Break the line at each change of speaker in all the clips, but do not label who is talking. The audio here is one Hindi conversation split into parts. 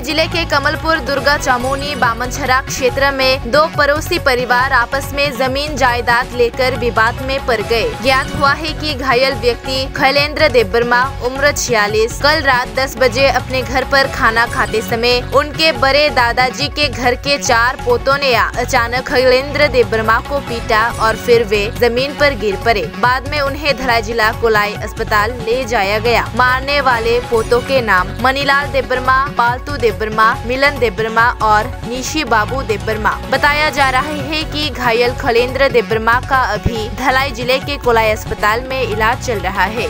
जिले के कमलपुर दुर्गा चामुनी बामनछरा क्षेत्र में दो पड़ोसी परिवार आपस में जमीन जायदाद लेकर विवाद में पड़ गए। ज्ञात हुआ है कि घायल व्यक्ति खैलेंद्र देबबर्मा उम्र 46 कल रात 10 बजे अपने घर पर खाना खाते समय उनके बड़े दादाजी के घर के 4 पोतों ने अचानक खैलेंद्र देबबर्मा को पीटा और फिर वे जमीन पर गिर पड़े। बाद में उन्हें धलाई जिला कोलाई अस्पताल ले जाया गया। मारने वाले पोतों के नाम मनीलाल देबबर्मा, पालतू देबबर्मा, मिलन देबबर्मा और निशी बाबू देबबर्मा बताया जा रहा है कि घायल खैलेंद्र देबबर्मा का अभी धलाई जिले के कोलाई अस्पताल में इलाज चल रहा है।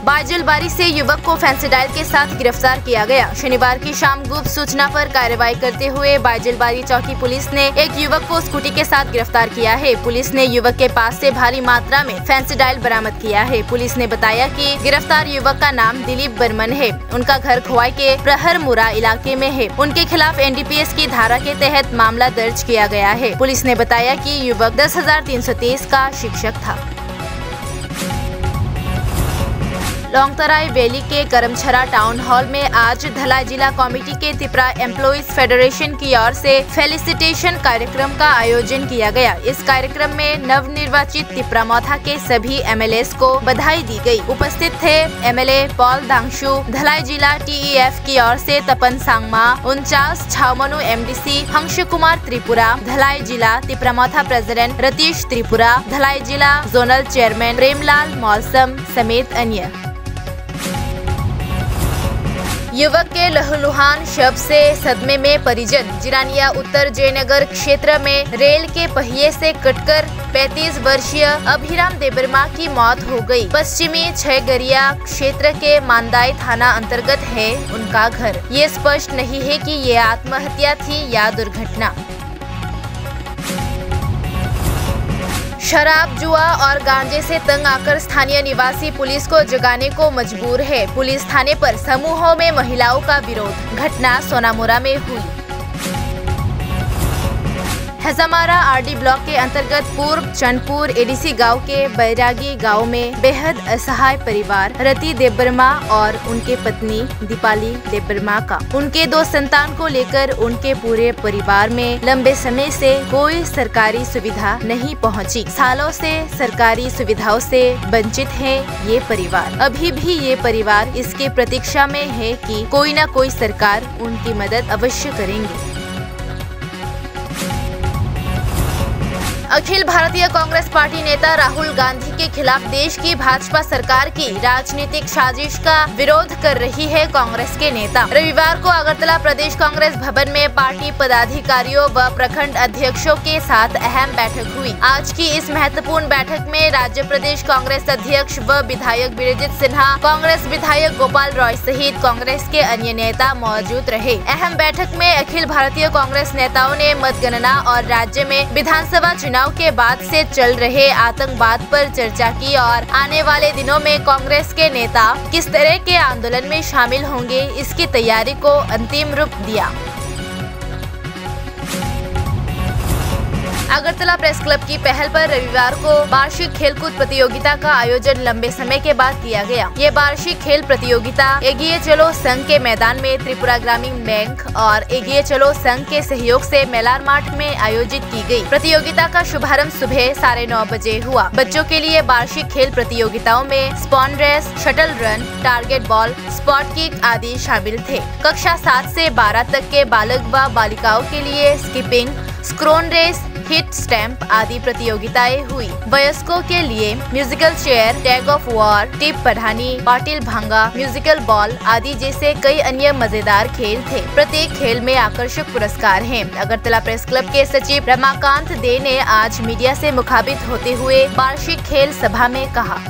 बाजलबारी से युवक को फेंसिडाइल के साथ गिरफ्तार किया गया। शनिवार की शाम गुप्त सूचना पर कार्रवाई करते हुए बाजलबारी चौकी पुलिस ने एक युवक को स्कूटी के साथ गिरफ्तार किया है। पुलिस ने युवक के पास से भारी मात्रा में फेंसिडाइल बरामद किया है। पुलिस ने बताया कि गिरफ्तार युवक का नाम दिलीप बर्मन है। उनका घर खोवाई के प्रहरमुरा इलाके में है। उनके खिलाफ NDPS की धारा के तहत मामला दर्ज किया गया है। पुलिस ने बताया कि युवक 10,323 का शिक्षक था। लोंगतराई वैली के करमछरा टाउन हॉल में आज धलाई जिला कमेटी के तिपरा एम्प्लॉइज फेडरेशन की ओर से फेलिसिटेशन कार्यक्रम का आयोजन किया गया। इस कार्यक्रम में नवनिर्वाचित तिपरा मौथा के सभी MLAs को बधाई दी गई। उपस्थित थे MLA पॉल दांगशु, धलाई जिला TEF की ओर से तपन सांगमा, 49 छावमनु MDC हंस कुमार त्रिपुरा, धलाई जिला तिपरा मौथा प्रेसिडेंट रतीश त्रिपुरा, धलाई जिला जोनल चेयरमैन प्रेमलाल मौसम समेत अन्य। युवक के लहूलुहान शव से सदमे में परिजन। जिरानिया उत्तर जयनगर क्षेत्र में रेल के पहिए से कटकर 35 वर्षीय अभिराम देबबर्मा की मौत हो गई। पश्चिमी छयगरिया क्षेत्र के मांदाई थाना अंतर्गत है उनका घर। ये स्पष्ट नहीं है कि ये आत्महत्या थी या दुर्घटना। शराब, जुआ और गांजे से तंग आकर स्थानीय निवासी पुलिस को जगाने को मजबूर है। पुलिस थाने पर समूहों में महिलाओं का विरोध। घटना सोनामुरा में हुई। हजामारा RD ब्लॉक के अंतर्गत पूर्व चंदपुर ADC गांव के बैरागी गांव में बेहद असहाय परिवार रति देबबर्मा और उनके पत्नी दीपाली देबबर्मा का उनके 2 संतान को लेकर उनके पूरे परिवार में लंबे समय से कोई सरकारी सुविधा नहीं पहुंची। सालों से सरकारी सुविधाओं से वंचित है ये परिवार। अभी भी ये परिवार इसके प्रतीक्षा में है कि कोई न कोई सरकार उनकी मदद अवश्य करेंगे। अखिल भारतीय कांग्रेस पार्टी नेता राहुल गांधी के खिलाफ देश की भाजपा सरकार की राजनीतिक साजिश का विरोध कर रही है कांग्रेस के नेता। रविवार को अगरतला प्रदेश कांग्रेस भवन में पार्टी पदाधिकारियों व प्रखंड अध्यक्षों के साथ अहम बैठक हुई। आज की इस महत्वपूर्ण बैठक में राज्य प्रदेश कांग्रेस अध्यक्ष व विधायक बिरजित सिन्हा, कांग्रेस विधायक गोपाल रॉय सहित कांग्रेस के अन्य नेता मौजूद रहे। अहम बैठक में अखिल भारतीय कांग्रेस नेताओं ने मतगणना और राज्य में विधानसभा चुनाव के बाद से चल रहे आतंकवाद पर चर्चा की और आने वाले दिनों में कांग्रेस के नेता किस तरह के आंदोलन में शामिल होंगे इसकी तैयारी को अंतिम रूप दिया। अगरतला प्रेस क्लब की पहल पर रविवार को वार्षिक खेलकूद प्रतियोगिता का आयोजन लंबे समय के बाद किया गया। ये वार्षिक खेल प्रतियोगिता एगिए चलो संघ के मैदान में त्रिपुरा ग्रामीण बैंक और एगिए चलो संघ के सहयोग से मेलार मार्ट में आयोजित की गई। प्रतियोगिता का शुभारंभ सुबह 9:30 बजे हुआ। बच्चों के लिए वार्षिक खेल प्रतियोगिताओं में spoon race, shuttle run, target ball, spot kick आदि शामिल थे। कक्षा 7 से 12 तक के बालक व बालिकाओं के लिए स्कीपिंग, स्क्रोन रेस, हिट स्टैम्प आदि प्रतियोगिताएं हुई। वयस्कों के लिए musical chair, tag of war, tip पढ़ानी, पाटिल भांगा, म्यूजिकल बॉल आदि जैसे कई अन्य मजेदार खेल थे। प्रत्येक खेल में आकर्षक पुरस्कार हैं। अगरतला प्रेस क्लब के सचिव रमाकांत दे ने आज मीडिया से मुखातिब होते हुए वार्षिक खेल सभा में कहा।